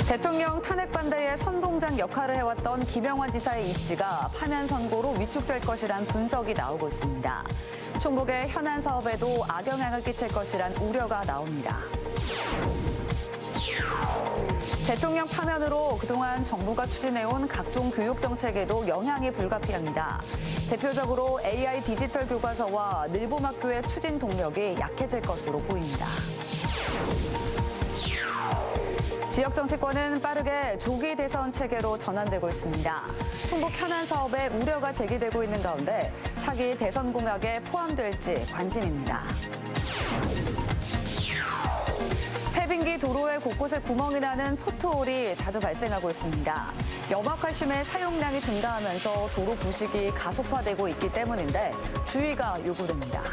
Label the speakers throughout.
Speaker 1: 대통령 탄핵 반대의 선봉장 역할을 해왔던 김영환 지사의 입지가 파면 선고로 위축될 것이란 분석이 나오고 있습니다. 충북의 현안 사업에도 악영향을 끼칠 것이란 우려가 나옵니다. 대통령 파면으로 그동안 정부가 추진해온 각종 교육 정책에도 영향이 불가피합니다. 대표적으로 AI 디지털 교과서와 늘봄학교의 추진 동력이 약해질 것으로 보입니다. 지역 정치권은 빠르게 조기 대선 체계로 전환되고 있습니다. 충북 현안 사업에 우려가 제기되고 있는 가운데 차기 대선 공약에 포함될지 관심입니다. 폐빙기 도로에 곳곳에 구멍이 나는 포트홀이 자주 발생하고 있습니다. 염화칼슘의 사용량이 증가하면서 도로 부식이 가속화되고 있기 때문인데 주의가 요구됩니다.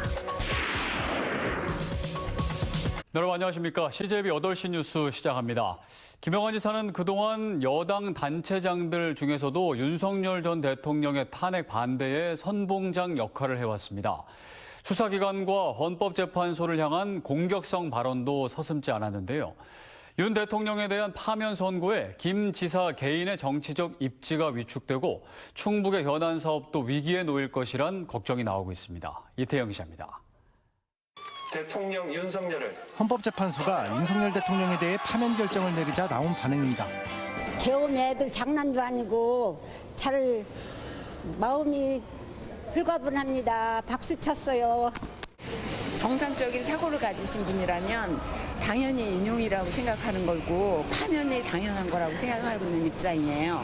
Speaker 2: 여러분 안녕하십니까. CJB 8시 뉴스 시작합니다. 김영환 지사는 그동안 여당 단체장들 중에서도 윤석열 전 대통령의 탄핵 반대에 선봉장 역할을 해왔습니다. 수사기관과 헌법재판소를 향한 공격성 발언도 서슴지 않았는데요. 윤 대통령에 대한 파면 선고에 김 지사 개인의 정치적 입지가 위축되고 충북의 현안 사업도 위기에 놓일 것이란 걱정이 나오고 있습니다. 이태영 기자입니다.
Speaker 3: 대통령 윤석열을
Speaker 4: 헌법재판소가 윤석열 대통령에 대해 파면 결정을 내리자 나온 반응입니다.
Speaker 5: 개엄 애들 장난도 아니고 잘 마음이 홀가분합니다. 박수 쳤어요.
Speaker 6: 정상적인 사고를 가지신 분이라면 당연히 인용이라고 생각하는 거고 파면이 당연한 거라고 생각하고 있는 입장이에요.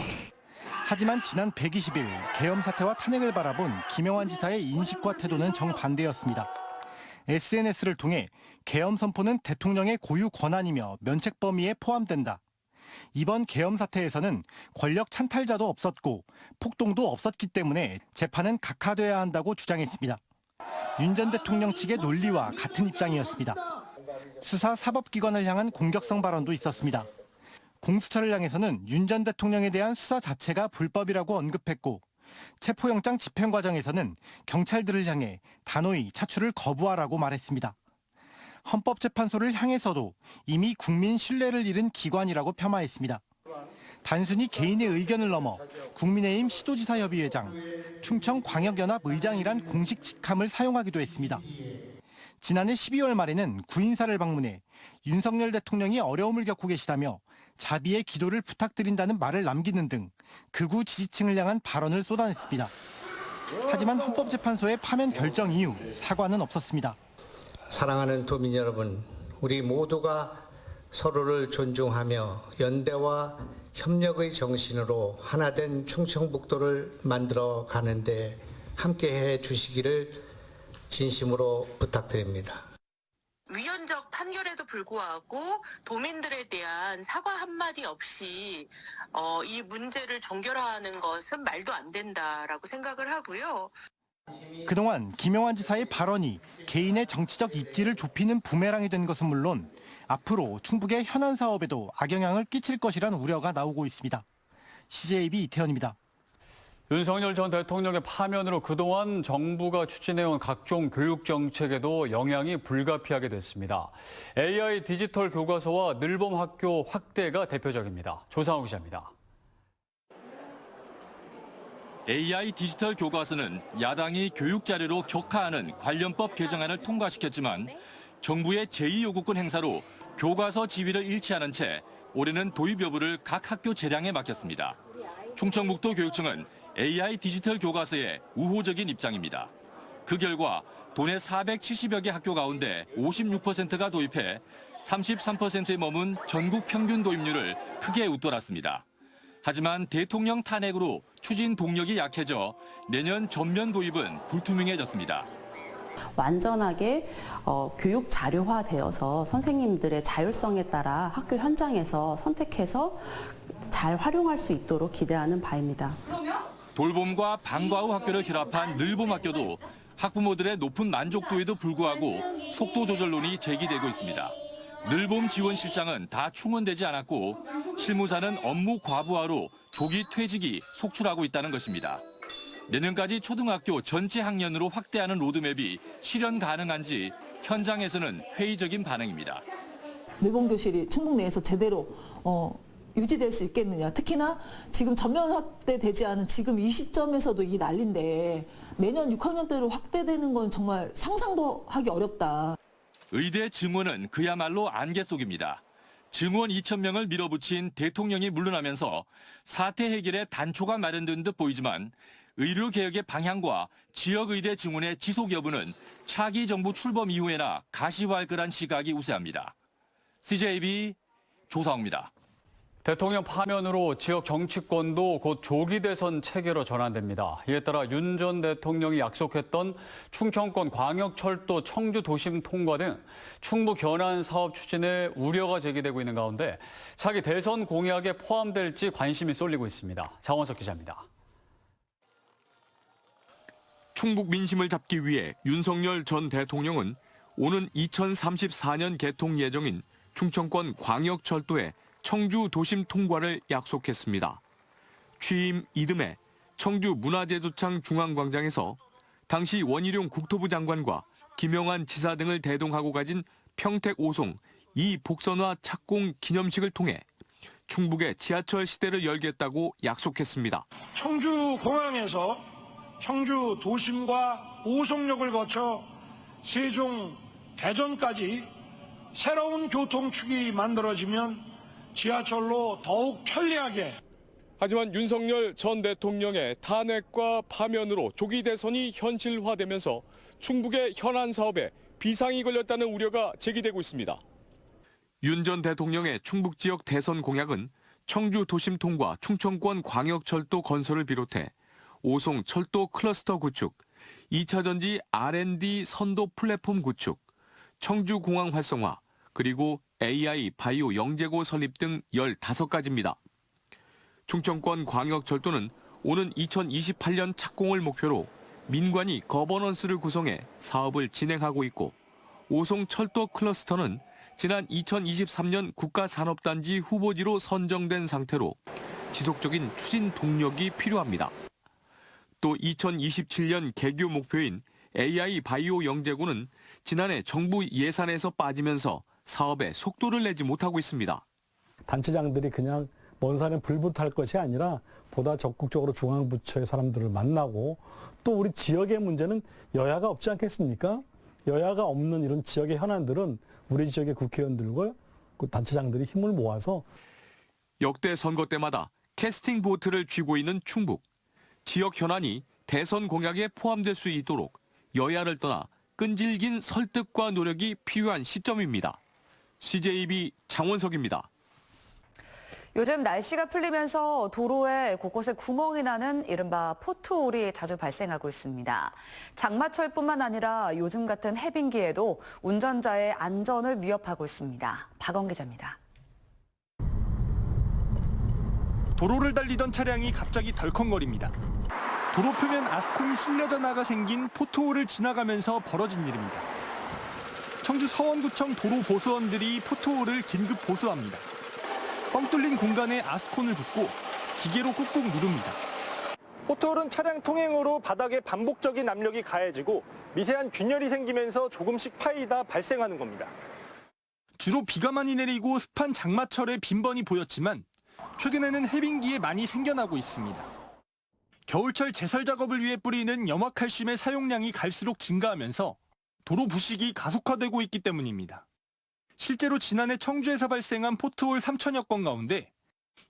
Speaker 4: 하지만 지난 120일 계엄 사태와 탄핵을 바라본 김영환 지사의 인식과 태도는 정반대였습니다. SNS를 통해 계엄 선포는 대통령의 고유 권한이며 면책 범위에 포함된다. 이번 계엄 사태에서는 권력 찬탈자도 없었고 폭동도 없었기 때문에 재판은 각하돼야 한다고 주장했습니다. 윤 전 대통령 측의 논리와 같은 입장이었습니다. 수사 사법기관을 향한 공격성 발언도 있었습니다. 공수처를 향해서는 윤 전 대통령에 대한 수사 자체가 불법이라고 언급했고 체포영장 집행 과정에서는 경찰들을 향해 단호히 차출을 거부하라고 말했습니다. 헌법재판소를 향해서도 이미 국민 신뢰를 잃은 기관이라고 폄하했습니다. 단순히 개인의 의견을 넘어 국민의힘 시도지사협의회장, 충청광역연합 의장이란 공식 직함을 사용하기도 했습니다. 지난해 12월 말에는 구인사를 방문해 윤석열 대통령이 어려움을 겪고 계시다며 자비의 기도를 부탁드린다는 말을 남기는 등 극우 지지층을 향한 발언을 쏟아냈습니다. 하지만 헌법재판소의 파면 결정 이후 사과는 없었습니다.
Speaker 7: 사랑하는 도민 여러분, 우리 모두가 서로를 존중하며 연대와 협력의 정신으로 하나된 충청북도를 만들어 가는데 함께해 주시기를 진심으로 부탁드립니다.
Speaker 8: 위헌적 판결에도 불구하고 도민들에 대한 사과 한마디 없이 이 문제를 정결화하는 것은 말도 안 된다라고 생각을 하고요.
Speaker 4: 그동안 김영환 지사의 발언이 개인의 정치적 입지를 좁히는 부메랑이 된 것은 물론 앞으로 충북의 현안 사업에도 악영향을 끼칠 것이란 우려가 나오고 있습니다. CJB 이태현입니다.
Speaker 2: 윤석열 전 대통령의 파면으로 그동안 정부가 추진해온 각종 교육 정책에도 영향이 불가피하게 됐습니다. AI 디지털 교과서와 늘봄 학교 확대가 대표적입니다. 조상우 기자입니다.
Speaker 9: AI 디지털 교과서는 야당이 교육 자료로 격하하는 관련법 개정안을 통과시켰지만 정부의 제2요구권 행사로 교과서 지위를 잃지 않은 채 올해는 도입 여부를 각 학교 재량에 맡겼습니다. 충청북도 교육청은 AI 디지털 교과서에 우호적인 입장입니다. 그 결과 도내 470여 개 학교 가운데 56%가 도입해 33%에 머문 전국 평균 도입률을 크게 웃돌았습니다. 하지만 대통령 탄핵으로 추진 동력이 약해져 내년 전면 도입은 불투명해졌습니다.
Speaker 10: 완전하게 교육 자료화되어서 선생님들의 자율성에 따라 학교 현장에서 선택해서 잘 활용할 수 있도록 기대하는 바입니다.
Speaker 9: 돌봄과 방과 후 학교를 결합한 늘봄 학교도 학부모들의 높은 만족도에도 불구하고 속도 조절론이 제기되고 있습니다. 늘봄 지원실장은 다 충원되지 않았고 실무사는 업무 과부하로 조기 퇴직이 속출하고 있다는 것입니다. 내년까지 초등학교 전체 학년으로 확대하는 로드맵이 실현 가능한지 현장에서는 회의적인 반응입니다.
Speaker 11: 늘봄 교실이 충북 내에서 제대로 유지될 수 있겠느냐. 특히나 지금 전면 확대되지 않은 지금 이 시점에서도 이 난리인데 내년 6학년 때로 확대되는 건 정말 상상도 하기 어렵다.
Speaker 9: 의대 증원은 그야말로 안개 속입니다. 증원 2,000명을 밀어붙인 대통령이 물러나면서 사태 해결에 단초가 마련된 듯 보이지만 의료개혁의 방향과 지역의대 증원의 지속 여부는 차기 정부 출범 이후에나 가시화할 거란 시각이 우세합니다. CJB 조상우입니다.
Speaker 2: 대통령 파면으로 지역 정치권도 곧 조기 대선 체계로 전환됩니다. 이에 따라 윤 전 대통령이 약속했던 충청권 광역철도 청주 도심 통과 등 충북 현안 사업 추진에 우려가 제기되고 있는 가운데 차기 대선 공약에 포함될지 관심이 쏠리고 있습니다. 장원석 기자입니다.
Speaker 12: 충북 민심을 잡기 위해 윤석열 전 대통령은 오는 2034년 개통 예정인 충청권 광역철도의 청주 도심 통과를 약속했습니다. 취임 이듬해 청주 문화재조창 중앙광장에서 당시 원희룡 국토부 장관과 김영환 지사 등을 대동하고 가진 평택 5송 이 복선화 착공 기념식을 통해 충북의 지하철 시대를 열겠다고 약속했습니다.
Speaker 13: 청주 공항에서 청주 도심과 오송역을 거쳐 세종, 대전까지 새로운 교통축이 만들어지면 지하철로 더욱 편리하게.
Speaker 12: 하지만 윤석열 전 대통령의 탄핵과 파면으로 조기 대선이 현실화되면서 충북의 현안 사업에 비상이 걸렸다는 우려가 제기되고 있습니다. 윤 전 대통령의 충북 지역 대선 공약은 청주 도심 통과 충청권 광역철도 건설을 비롯해 오송 철도 클러스터 구축, 2차 전지 R&D 선도 플랫폼 구축, 청주 공항 활성화, 그리고 AI 바이오 영재고 설립 등 15가지입니다. 충청권 광역철도는 오는 2028년 착공을 목표로 민관이 거버넌스를 구성해 사업을 진행하고 있고 오송 철도 클러스터는 지난 2023년 국가산업단지 후보지로 선정된 상태로 지속적인 추진 동력이 필요합니다. 또 2027년 개교 목표인 AI 바이오 영재고는 지난해 정부 예산에서 빠지면서 사업에 속도를 내지 못하고 있습니다.
Speaker 14: 단체장들이 그냥 먼 산에 불붙을 것이 아니라 보다 적극적으로 중앙부처의 사람들을 만나고 또 우리 지역의 문제는 여야가 없지 않겠습니까? 여야가 없는 이런 지역의 현안들은 우리 지역의 국회의원들과 그 단체장들이 힘을 모아서
Speaker 12: 역대 선거 때마다 캐스팅 보트를 쥐고 있는 충북. 지역 현안이 대선 공약에 포함될 수 있도록 여야를 떠나 끈질긴 설득과 노력이 필요한 시점입니다. CJB 장원석입니다.
Speaker 1: 요즘 날씨가 풀리면서 도로에 곳곳에 구멍이 나는 이른바 포트홀이 자주 발생하고 있습니다. 장마철뿐만 아니라 요즘 같은 해빙기에도 운전자의 안전을 위협하고 있습니다. 박원 기자입니다.
Speaker 4: 도로를 달리던 차량이 갑자기 덜컹거립니다. 도로 표면 아스콘이 쓸려져 나가 생긴 포트홀을 지나가면서 벌어진 일입니다. 청주 서원구청 도로 보수원들이 포트홀을 긴급 보수합니다. 뻥 뚫린 공간에 아스콘을 붓고 기계로 꾹꾹 누릅니다. 포트홀은 차량 통행으로 바닥에 반복적인 압력이 가해지고 미세한 균열이 생기면서 조금씩 파이다 발생하는 겁니다. 주로 비가 많이 내리고 습한 장마철에 빈번히 보였지만 최근에는 해빙기에 많이 생겨나고 있습니다. 겨울철 제설 작업을 위해 뿌리는 염화칼슘의 사용량이 갈수록 증가하면서 도로 부식이 가속화되고 있기 때문입니다. 실제로 지난해 청주에서 발생한 포트홀 3천여 건 가운데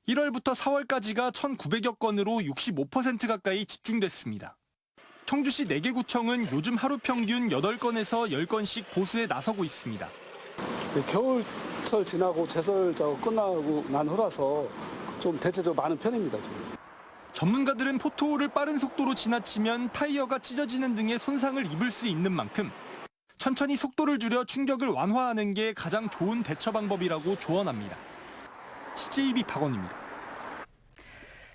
Speaker 4: 1월부터 4월까지가 1,900여 건으로 65% 가까이 집중됐습니다. 청주시 4개 구청은 요즘 하루 평균 8건에서 10건씩 보수에 나서고 있습니다.
Speaker 15: 겨울철 지나고 제설 작업 끝나고 난 후라서 좀 대체적으로 많은 편입니다, 지금.
Speaker 4: 전문가들은 포트홀을 빠른 속도로 지나치면 타이어가 찢어지는 등의 손상을 입을 수 있는 만큼 천천히 속도를 줄여 충격을 완화하는 게 가장 좋은 대처 방법이라고 조언합니다. CJB 박원입니다.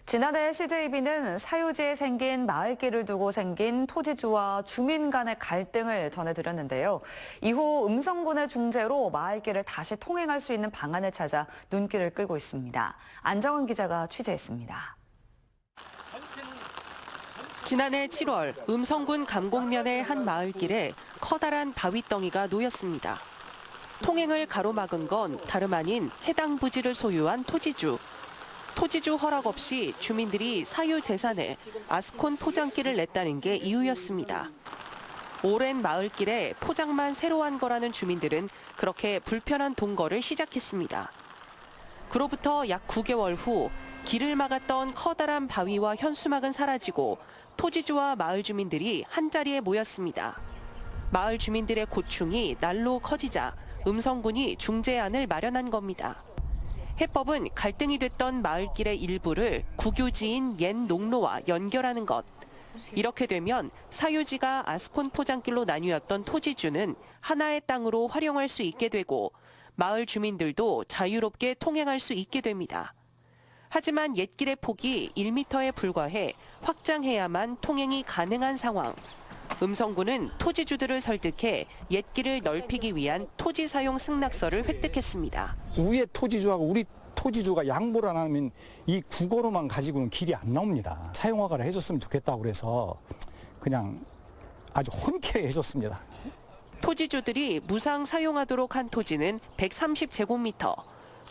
Speaker 1: 지난해 CJB는 사유지에 생긴 마을길을 두고 생긴 토지주와 주민 간의 갈등을 전해드렸는데요. 이후 음성군의 중재로 마을길을 다시 통행할 수 있는 방안을 찾아 눈길을 끌고 있습니다. 안정은 기자가 취재했습니다.
Speaker 16: 지난해 7월 음성군 감곡면의 한 마을길에 커다란 바위덩이가 놓였습니다. 통행을 가로막은 건 다름 아닌 해당 부지를 소유한 토지주. 토지주 허락 없이 주민들이 사유 재산에 아스콘 포장기를 냈다는 게 이유였습니다. 오랜 마을길에 포장만 새로 한 거라는 주민들은 그렇게 불편한 동거를 시작했습니다. 그로부터 약 9개월 후 길을 막았던 커다란 바위와 현수막은 사라지고 토지주와 마을 주민들이 한자리에 모였습니다. 마을 주민들의 고충이 날로 커지자 음성군이 중재안을 마련한 겁니다. 해법은 갈등이 됐던 마을길의 일부를 국유지인 옛 농로와 연결하는 것. 이렇게 되면 사유지가 아스콘 포장길로 나뉘었던 토지주는 하나의 땅으로 활용할 수 있게 되고 마을 주민들도 자유롭게 통행할 수 있게 됩니다. 하지만 옛길의 폭이 1m에 불과해 확장해야만 통행이 가능한 상황. 음성군은 토지주들을 설득해 옛길을 넓히기 위한 토지 사용 승낙서를 획득했습니다.
Speaker 17: 위에 토지주하고 우리 토지주가 양보를 안 하면 이 국어로만 가지고는 길이 안 나옵니다. 사용 허가를 해줬으면 좋겠다고 그래서 그냥 아주 흔쾌히 해줬습니다.
Speaker 16: 토지주들이 무상 사용하도록 한 토지는 130제곱미터.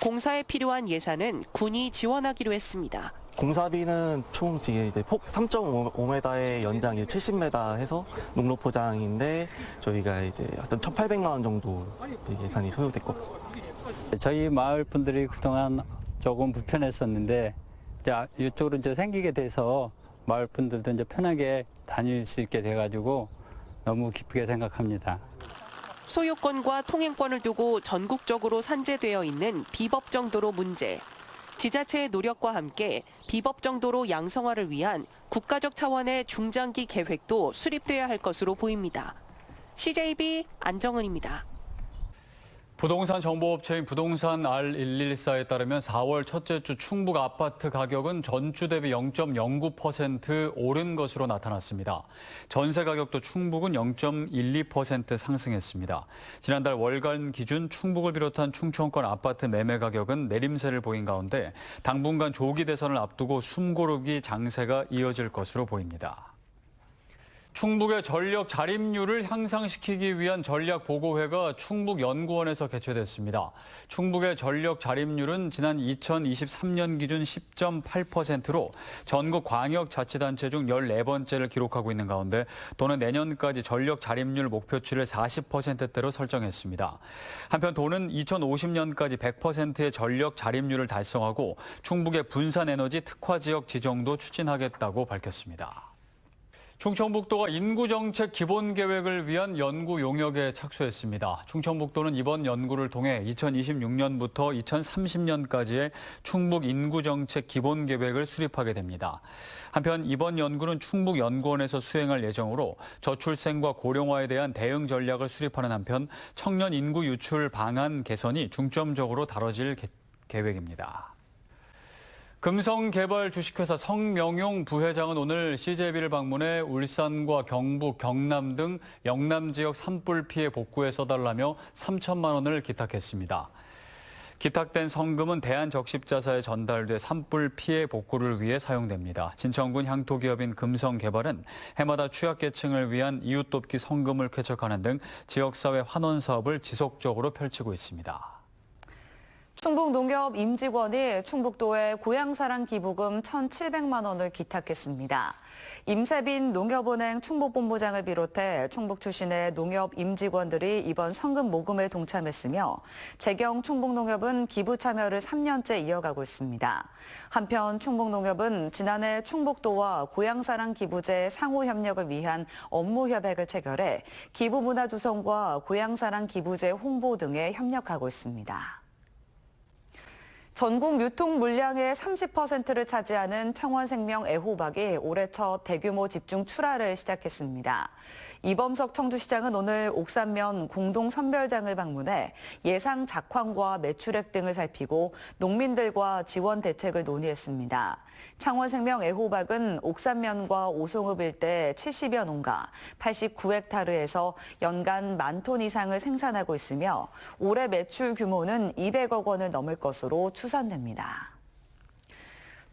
Speaker 16: 공사에 필요한 예산은 군이 지원하기로 했습니다.
Speaker 18: 공사비는 총 이제 폭 3.5m의 연장 70m 해서 농로 포장인데 저희가 이제 어떤 1,800만 원 정도 예산이 소요될 것 같습니다.
Speaker 19: 저희 마을 분들이 그동안 조금 불편했었는데 이쪽으로 이제 생기게 돼서 마을 분들도 이제 편하게 다닐 수 있게 돼가지고 너무 기쁘게 생각합니다.
Speaker 16: 소유권과 통행권을 두고 전국적으로 산재되어 있는 비법정 도로 문제. 지자체의 노력과 함께 비법정 도로 양성화를 위한 국가적 차원의 중장기 계획도 수립돼야 할 것으로 보입니다. CJB 안정은입니다.
Speaker 2: 부동산 정보업체인 부동산 R114에 따르면 4월 첫째 주 충북 아파트 가격은 전주 대비 0.09% 오른 것으로 나타났습니다. 전세 가격도 충북은 0.12% 상승했습니다. 지난달 월간 기준 충북을 비롯한 충청권 아파트 매매 가격은 내림세를 보인 가운데 당분간 조기 대선을 앞두고 숨고르기 장세가 이어질 것으로 보입니다. 충북의 전력 자립률을 향상시키기 위한 전략보고회가 충북연구원에서 개최됐습니다. 충북의 전력 자립률은 지난 2023년 기준 10.8%로 전국 광역자치단체 중 14번째를 기록하고 있는 가운데 도는 내년까지 전력 자립률 목표치를 40%대로 설정했습니다. 한편 도는 2050년까지 100%의 전력 자립률을 달성하고 충북의 분산에너지 특화지역 지정도 추진하겠다고 밝혔습니다. 충청북도가 인구정책 기본계획을 위한 연구 용역에 착수했습니다. 충청북도는 이번 연구를 통해 2026년부터 2030년까지의 충북 인구정책 기본계획을 수립하게 됩니다. 한편 이번 연구는 충북연구원에서 수행할 예정으로 저출생과 고령화에 대한 대응 전략을 수립하는 한편 청년 인구 유출 방안 개선이 중점적으로 다뤄질 계획입니다. 금성개발 주식회사 성명용 부회장은 오늘 CJB를 방문해 울산과 경북, 경남 등 영남 지역 산불 피해 복구에 써달라며 3천만 원을 기탁했습니다. 기탁된 성금은 대한적십자사에 전달돼 산불 피해 복구를 위해 사용됩니다. 진천군 향토기업인 금성개발은 해마다 취약계층을 위한 이웃돕기 성금을 쾌척하는 등 지역사회 환원 사업을 지속적으로 펼치고 있습니다.
Speaker 1: 충북농협 임직원이 충북도에 고향사랑 기부금 1,700만 원을 기탁했습니다. 임세빈 농협은행 충북본부장을 비롯해 충북 출신의 농협 임직원들이 이번 성금 모금에 동참했으며 재경 충북농협은 기부 참여를 3년째 이어가고 있습니다. 한편 충북농협은 지난해 충북도와 고향사랑 기부제 상호 협력을 위한 업무 협약을 체결해 기부 문화 조성과 고향사랑 기부제 홍보 등에 협력하고 있습니다. 전국 유통 물량의 30%를 차지하는 청원생명 애호박이 올해 첫 대규모 집중 출하를 시작했습니다. 이범석 청주시장은 오늘 옥산면 공동선별장을 방문해 예상 작황과 매출액 등을 살피고 농민들과 지원 대책을 논의했습니다. 창원생명 애호박은 옥산면과 오송읍 일대 70여 농가 89헥타르에서 연간 10,000톤 이상을 생산하고 있으며 올해 매출 규모는 200억 원을 넘을 것으로 추산됩니다.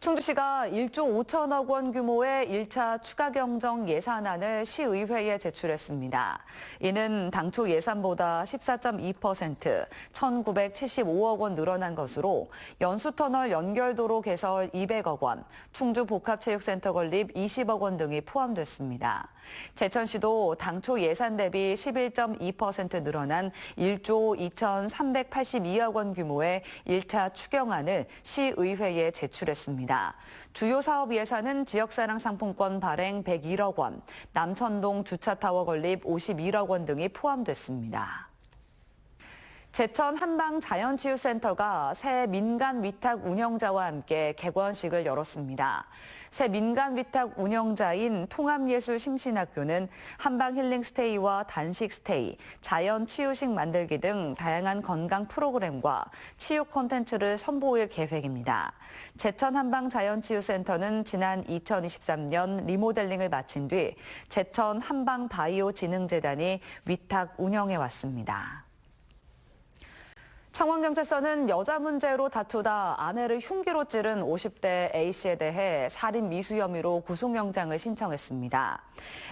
Speaker 1: 충주시가 1조 5천억 원 규모의 1차 추가 경정 예산안을 시의회에 제출했습니다. 이는 당초 예산보다 14.2%, 1,975억 원 늘어난 것으로 연수터널 연결도로 개설 200억 원, 충주 복합체육센터 건립 20억 원 등이 포함됐습니다. 제천시도 당초 예산 대비 11.2% 늘어난 1조 2,382억 원 규모의 1차 추경안을 시의회에 제출했습니다. 주요 사업 예산은 지역사랑 상품권 발행 101억 원, 남천동 주차타워 건립 51억 원 등이 포함됐습니다. 제천 한방자연치유센터가 새 민간 위탁 운영자와 함께 개관식을 열었습니다. 새 민간 위탁 운영자인 통합예술심신학교는 한방힐링스테이와 단식스테이, 자연치유식 만들기 등 다양한 건강 프로그램과 치유 콘텐츠를 선보일 계획입니다. 제천 한방자연치유센터는 지난 2023년 리모델링을 마친 뒤 제천 한방바이오진흥재단이 위탁 운영해왔습니다. 창원경찰서는 여자 문제로 다투다 아내를 흉기로 찌른 50대 A씨에 대해 살인 미수 혐의로 구속영장을 신청했습니다.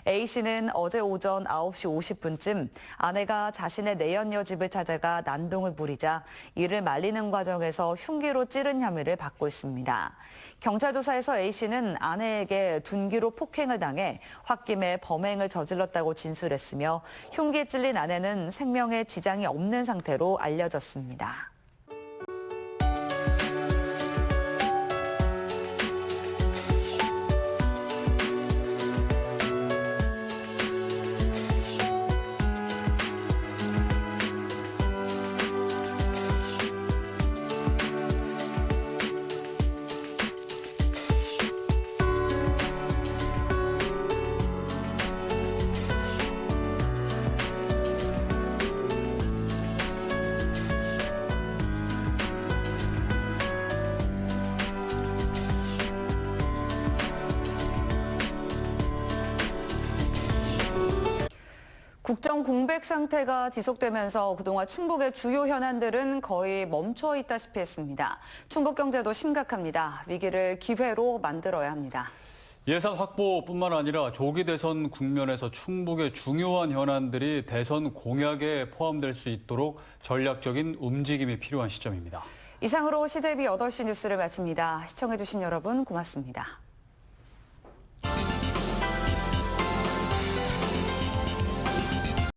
Speaker 1: A씨는 어제 오전 9시 50분쯤 아내가 자신의 내연녀 집을 찾아가 난동을 부리자 이를 말리는 과정에서 흉기로 찌른 혐의를 받고 있습니다. 경찰 조사에서 A씨는 아내에게 둔기로 폭행을 당해 홧김에 범행을 저질렀다고 진술했으며 흉기에 찔린 아내는 생명에 지장이 없는 상태로 알려졌습니다. 국정 공백 상태가 지속되면서 그동안 충북의 주요 현안들은 거의 멈춰 있다시피 했습니다. 충북 경제도 심각합니다. 위기를 기회로 만들어야 합니다.
Speaker 2: 예산 확보뿐만 아니라 조기 대선 국면에서 충북의 중요한 현안들이 대선 공약에 포함될 수 있도록 전략적인 움직임이 필요한 시점입니다.
Speaker 1: 이상으로 CJB 8시 뉴스를 마칩니다. 시청해주신 여러분 고맙습니다.